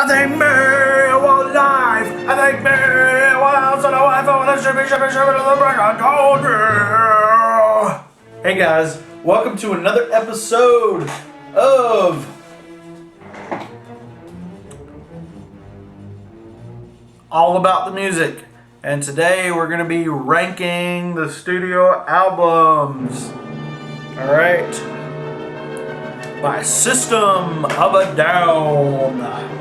think me was life. I think me was else and a wife. I want to shimmy to the break I told you. Hey guys, welcome to another episode of All About the Music. And today we're going to be ranking the studio albums. Alright. By System of a Down.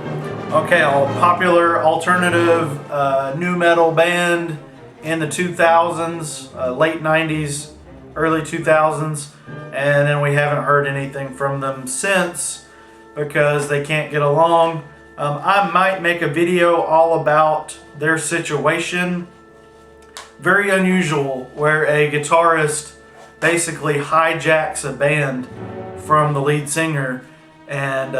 Okay, a popular alternative new metal band in the 2000s, late 90s, early 2000s. And then we haven't heard anything from them since because they can't get along. I might make a video all about their situation. Very unusual, where a guitarist basically hijacks a band from the lead singer, and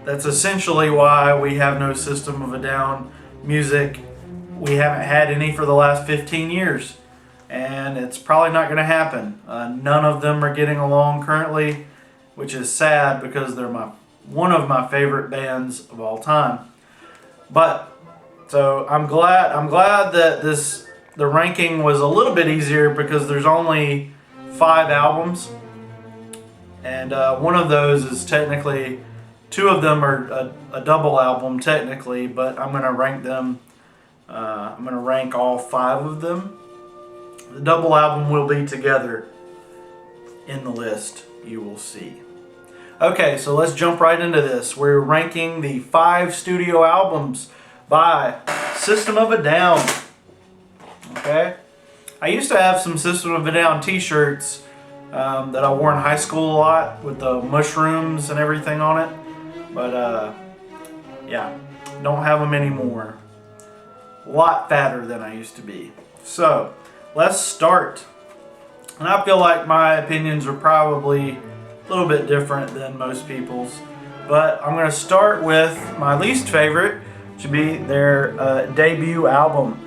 that's essentially why we have no System of a Down music. We haven't had any for the last 15 years, and it's probably not going to happen. None of them are getting along currently, which is sad because they're one of my favorite bands of all time. But so I'm glad that the ranking was a little bit easier because there's only 5 albums, and one of those is technically, 2 of them are a double album technically, but I'm gonna rank them. I'm gonna rank all 5 of them. The double album will be together in the list, you will see. Okay, so let's jump right into this. We're ranking the 5 studio albums by System of a Down. Okay, I used to have some System of a Down t-shirts that I wore in high school a lot with the mushrooms and everything on it, but yeah, don't have them anymore. A lot fatter than I used to be. So let's start. And I feel like my opinions are probably a little bit different than most people's, but I'm going to start with my least favorite, which would be their debut album.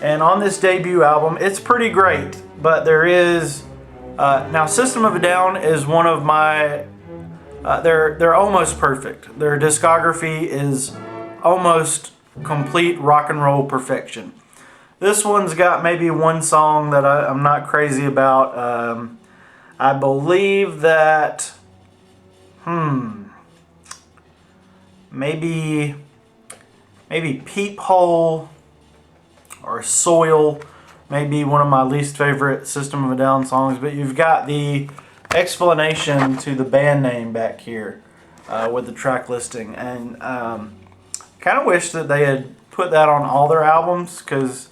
And on this debut album, it's pretty great, but there is now System of a Down is one of my they're almost perfect. Their discography is almost complete rock and roll perfection. This one's got maybe one song that I'm not crazy about. I believe that, maybe Peephole or Soil may be one of my least favorite System of a Down songs, but you've got the explanation to the band name back here with the track listing, and kind of wish that they had put that on all their albums, because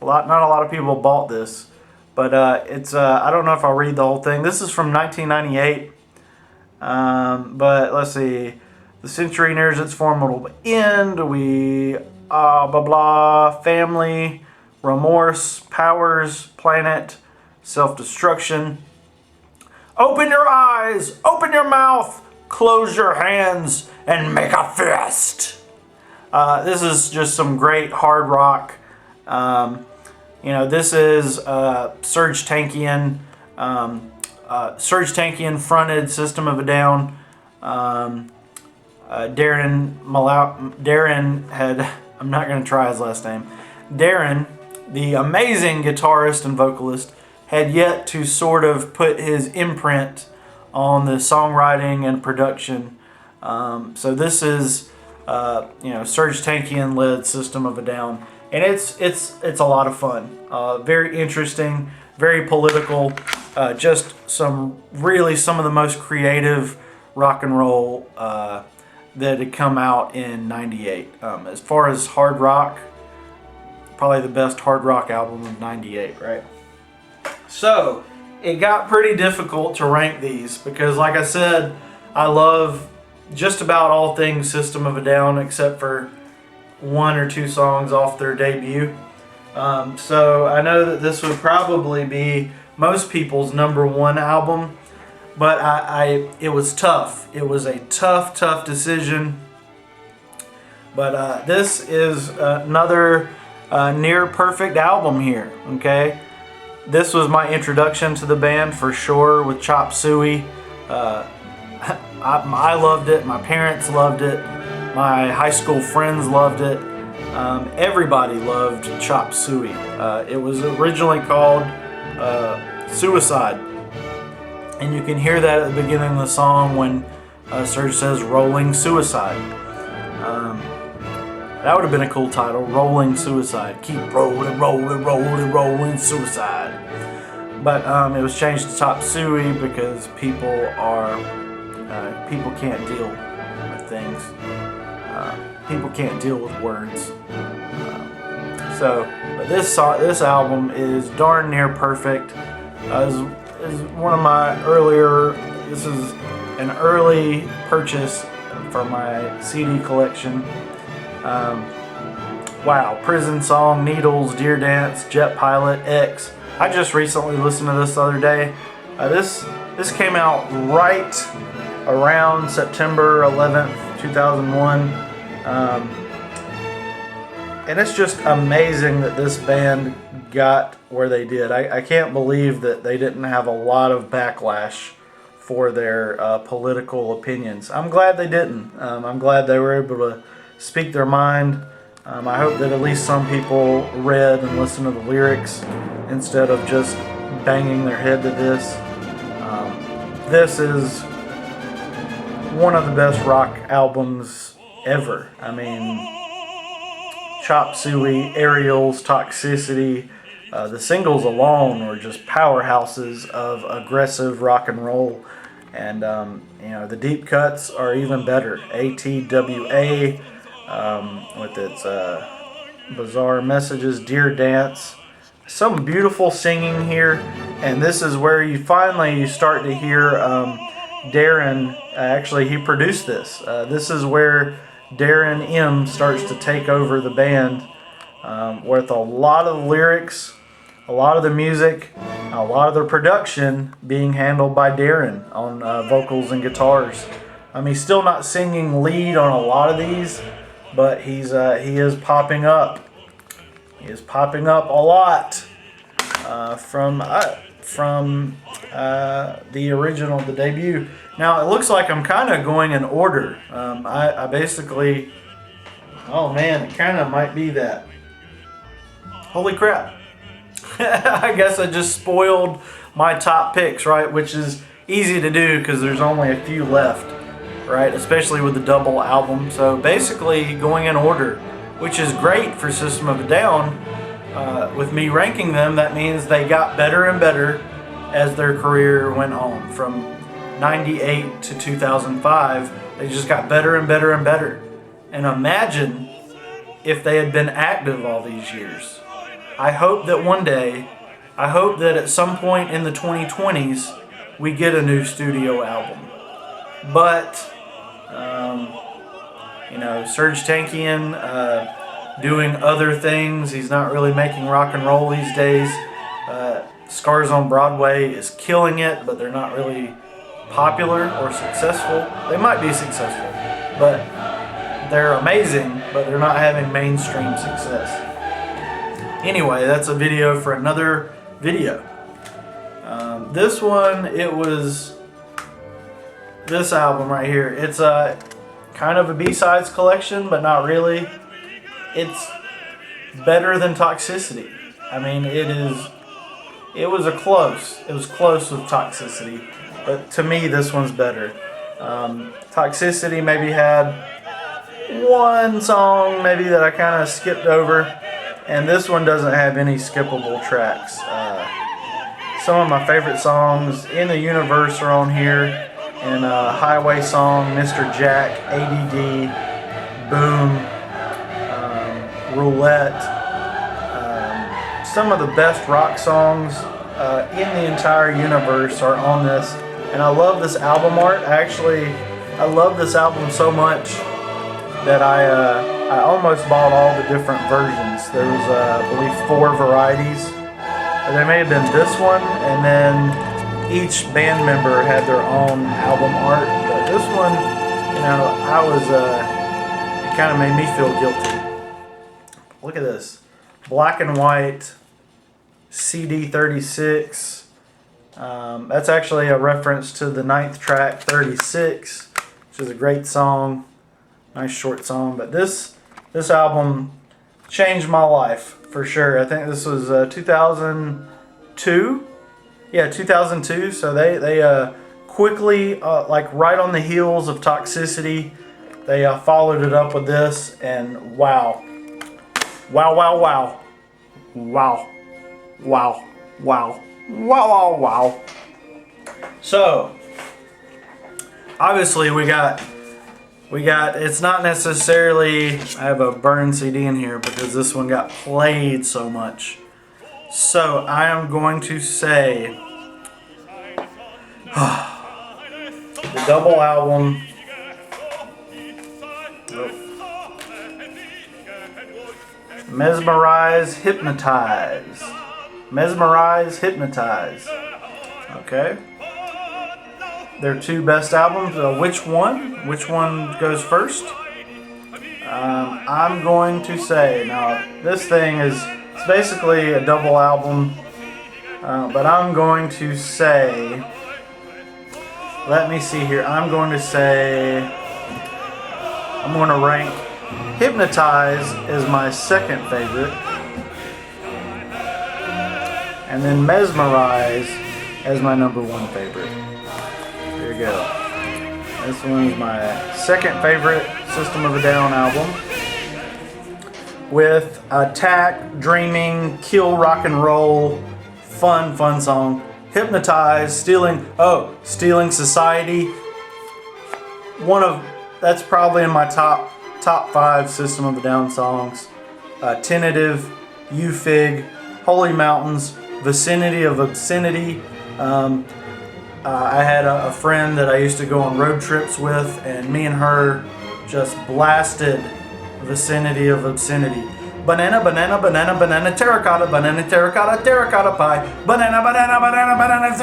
not a lot of people bought this. But it's I don't know if I'll read the whole thing. This is from 1998. But let's see. The century nears its formidable end. We blah blah. Family, remorse, powers, planet, self-destruction. Open your eyes. Open your mouth. Close your hands and make a fist. This is just some great hard rock. You know, this is Serj Tankian. Serj Tankian fronted System of a Down. Darren had, I'm not going to try his last name. Darren, the amazing guitarist and vocalist, had yet to sort of put his imprint on the songwriting and production. So this is, Serj Tankian led System of a Down. And it's a lot of fun. Very interesting, very political. Just some of the most creative rock and roll that had come out in '98. As far as hard rock, probably the best hard rock album of '98, right? So it got pretty difficult to rank these because, like I said, I love just about all things System of a Down except for 1 or 2 songs off their debut. So I know that this would probably be most people's #1 album, but it was tough. It was a tough decision. But this is another near perfect album here. Okay, this was my introduction to the band for sure with Chop Suey. I loved it. My parents loved it. My high school friends loved it. Everybody loved Chop Suey. It was originally called Suicide. And you can hear that at the beginning of the song when Serge says Rolling Suicide. That would have been a cool title, Rolling Suicide. Keep rolling, rolling, rolling, rolling suicide. But it was changed to Chop Suey because people can't deal with things. People can't deal with words. But this album is darn near perfect. Is one of my earlier. This is an early purchase for my CD collection. Wow, Prison Song, Needles, Deer Dance, Jet Pilot, X. I just recently listened to this the other day. This came out right around September 11th, 2001. And it's just amazing that this band got where they did. I can't believe that they didn't have a lot of backlash for their political opinions. I'm glad they didn't. I'm glad they were able to speak their mind. I hope that at least some people read and listened to the lyrics instead of just banging their head to this. This is one of the best rock albums ever. I mean, Chop Suey, Aerials, Toxicity, the singles alone were just powerhouses of aggressive rock and roll. And the deep cuts are even better. ATWA with its bizarre messages, Deer Dance, some beautiful singing here. And this is where you finally start to hear Darren. Actually, he produced this. This is where Darren M starts to take over the band with a lot of the lyrics, a lot of the music, a lot of the production being handled by Darren on vocals and guitars. He's still not singing lead on a lot of these, but he is popping up. He is popping up a lot from the original, the debut. Now it looks like I'm kind of going in order. I basically, oh man, it kind of might be that. Holy crap. I guess I just spoiled my top picks, right? Which is easy to do because there's only a few left, right? Especially with the double album. So basically going in order, which is great for System of a Down. With me ranking them, that means they got better and better as their career went on. From 98 to 2005, they just got better and better and better. And imagine if they had been active all these years. I hope that one day, I hope that at some point in the 2020s, we get a new studio album. But, Serge Tankian doing other things. He's not really making rock and roll these days. Scars on Broadway is killing it, but they're not really popular or successful. They might be successful, but they're amazing, but they're not having mainstream success. Anyway, that's a video for another video. This one, it was this album right here. It's a kind of a B-sides collection, but not really. It's better than Toxicity. I mean, it was close with Toxicity, but to me, this one's better. Toxicity maybe had one song maybe that I kind of skipped over, and this one doesn't have any skippable tracks. Some of my favorite songs in the universe are on here, and Highway Song, Mr. Jack, ADD, Boom, Roulette. Some of the best rock songs in the entire universe are on this, and I love this album art. I love this album so much that I almost bought all the different versions. There was, I believe, 4 varieties. There may have been this one, and then each band member had their own album art. But this one, it kind of made me feel guilty. Look at this. Black and white, CD 36. That's actually a reference to the 9th track, 36, which is a great song. Nice short song. But this album changed my life for sure. I think this was 2002. Yeah, 2002. So they quickly, like right on the heels of Toxicity, they followed it up with this, and wow. Wow, wow, wow. Wow. Wow. Wow. Wow, wow, wow. So, obviously we got, it's not necessarily, I have a burn CD in here because this one got played so much. So, I am going to say, the double album, Mesmerize, Hypnotize. Mesmerize, Hypnotize. Okay. Their two best albums. Which one? Which one goes first? I'm going to say, now this thing is, it's basically a double album, but I'm going to say, let me see here, I'm going to say, I'm going to rank Hypnotize as my second favorite, and then Mesmerize as my number one favorite. There you go. This one is my second favorite System of a Down album, with Attack, Dreaming, Kill Rock and Roll, fun song. Hypnotize, Stealing Society. That's probably in my top 5 System of a Down songs. Tentative, U-Fig, Holy Mountains, Vicinity of Obscenity. I had a friend that I used to go on road trips with, and me and her just blasted Vicinity of Obscenity. Banana, banana, banana, banana, terracotta, terracotta pie. Banana, banana, banana, banana,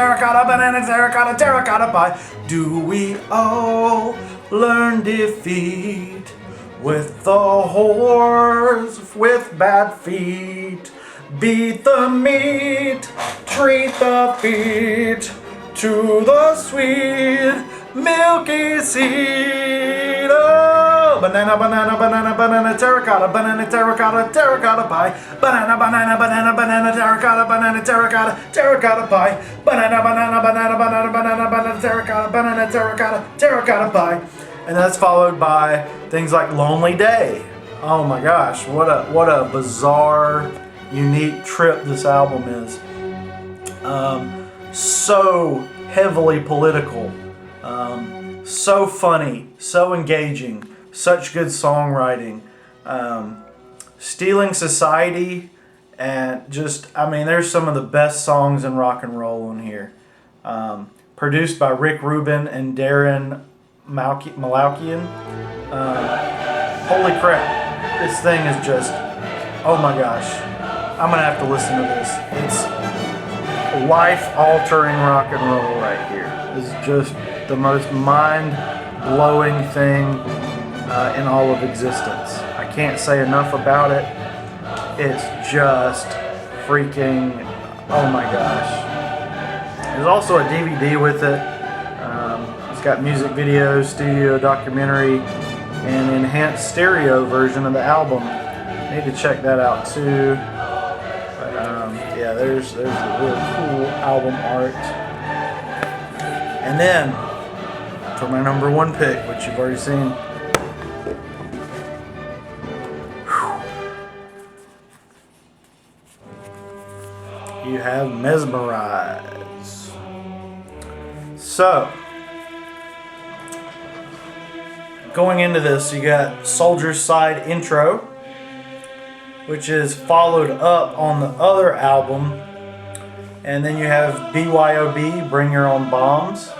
terracotta pie. Do we all learn defeat with the horse with bad feet? Beat the meat, treat the feet to the sweet milky seed. Oh, banana, banana, banana, banana, terracotta pie. Banana, banana, banana, banana, terracotta pie. Banana, banana, banana, banana, banana, banana, terracotta pie. And that's followed by things like Lonely Day. Oh my gosh, what a bizarre, unique trip this album is. So heavily political, so funny, so engaging, such good songwriting. Stealing Society, and just, I mean, there's some of the best songs in rock and roll on here. Produced by Rick Rubin and Darren Malaukian. Holy crap, this thing is just, oh my gosh, I'm gonna have to listen to this. It's life-altering rock and roll right here. This is just the most mind-blowing thing in all of existence. I can't say enough about it. It's just freaking, oh my gosh. There's also a DVD with it. It's got music videos, studio documentary, and enhanced stereo version of the album. Need to check that out too. But yeah, there's the really cool album art. And then for my number one pick, which you've already seen. You have Mesmerize. So, going into this, you got Soldier's Side intro, which is followed up on the other album, and then you have BYOB, Bring Your Own Bombs.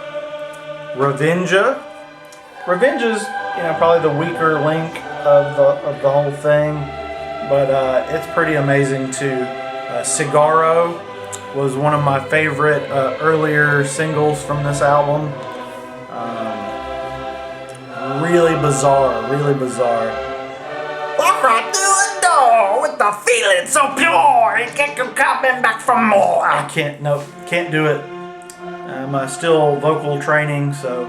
Revenja. Revenja's, probably the weaker link of the whole thing, but it's pretty amazing too. Cigarro was one of my favorite earlier singles from this album. Really bizarre, really bizarre. Walk right through the door with the feeling so pure, and get you coming back for more. I can't do it. I'm still vocal training, so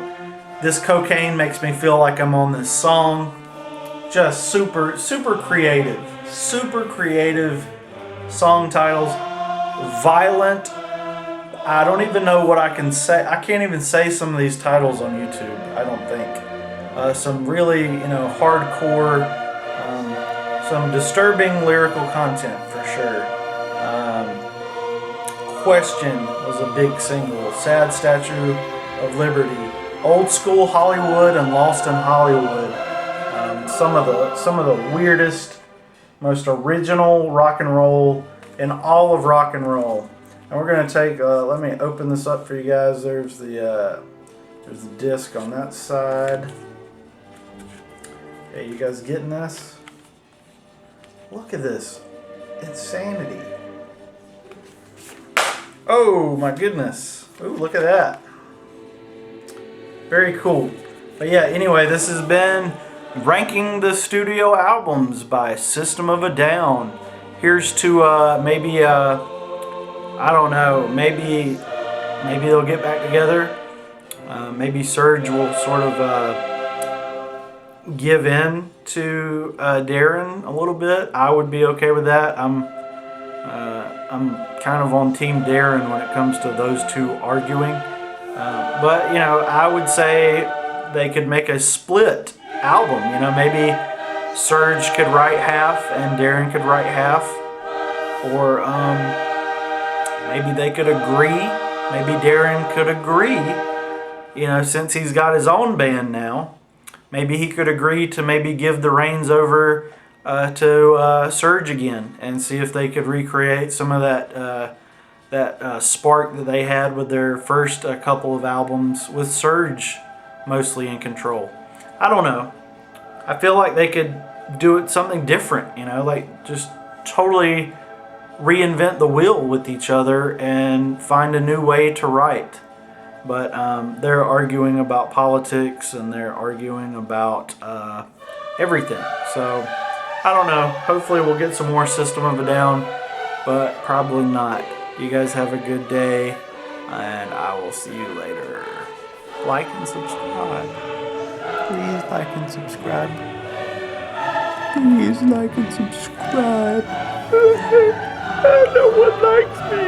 this cocaine makes me feel like I'm on this song. just super creative. Super creative song titles. Violent. I don't even know what I can say. I can't even say some of these titles on YouTube, I don't think. Some really, hardcore, some disturbing lyrical content for sure. Question was a big single. Sad Statue of Liberty. Old School Hollywood and Lost in Hollywood. Some of the weirdest, most original rock and roll in all of rock and roll. And we're gonna take. Let me open this up for you guys. There's the disc on that side. Hey, you guys getting this? Look at this insanity. Oh my goodness. Ooh, look at that. Very cool. But yeah, anyway, this has been Ranking the Studio Albums by System of a Down. Here's to maybe I don't know, maybe they'll get back together. Maybe Serge will sort of give in to Darren a little bit. I would be okay with that. I'm kind of on Team Darren when it comes to those two arguing. But I would say they could make a split album. Maybe Serge could write half and Darren could write half, or maybe they could agree. Maybe Darren could agree. Since he's got his own band now, maybe he could agree to maybe give the reins over to Serge again and see if they could recreate some of that spark that they had with their first couple of albums with Serge mostly in control. I don't know. I feel like they could do it something different, like just totally reinvent the wheel with each other and find a new way to write. But they're arguing about politics and they're arguing about everything. So I don't know. Hopefully we'll get some more System of a Down, but probably not. You guys have a good day, and I will see you later. Like and subscribe. Please like and subscribe. Please like and subscribe. No one likes me.